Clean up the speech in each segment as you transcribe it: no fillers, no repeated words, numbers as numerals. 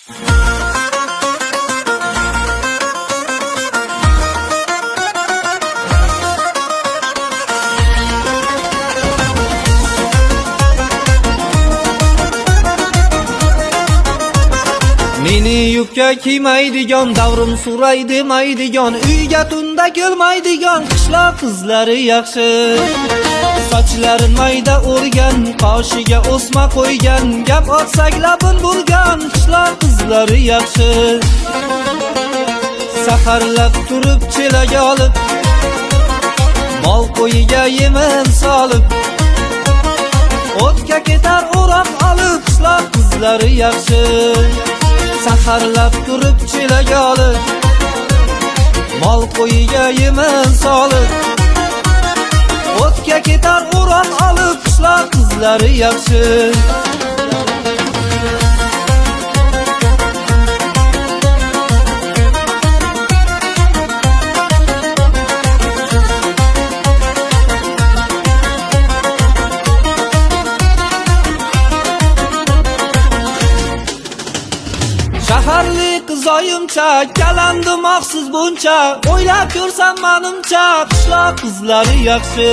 Meni yubka kiymaydigan, davrim suray demaydigan, uyga tunda kelmaydigan qishloq qizlari yaxshi. Sochlari mayda o'rgan, qoshiga o'sma qo'ygan, gap otsak labin bo'lgan qishloq qizlari yaxshi. Saharlab turib chelaga olib, mol qo'yiga yemin solib, o'tga ketar o'roq olib qishloq qizlari yaxshi. Saharlab turib chelaga olib, mol qo'yiga yemin solib, o'tga ketar o'roq olib qishloq qizlari yaxshi. Shaharli qizoyimcha, kalandi maqsiz buncha, o'ylab ko'rsam menimcha qishloq qizlari yaxshi.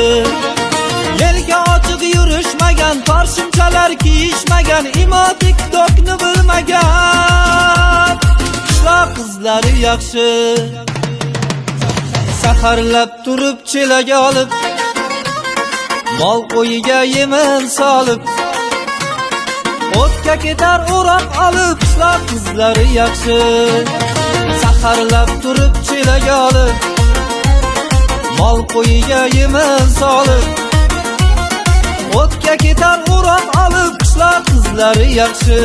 Yelga ochiq yurishmagan, parshimchalar kiyishmagan, imotik dokni bilmagan qishloq qizlari yaxshi. Saharlab turib chelaga olib, mol qo'yiga yemin solib, o'tga ketar o'roq olib qishloq qizlari yaxshi. Saharlab turib chelaga olib, mol qo'yiga yemin solib, o'tga ketar o'roq olib qishloq qizlari yaxshi.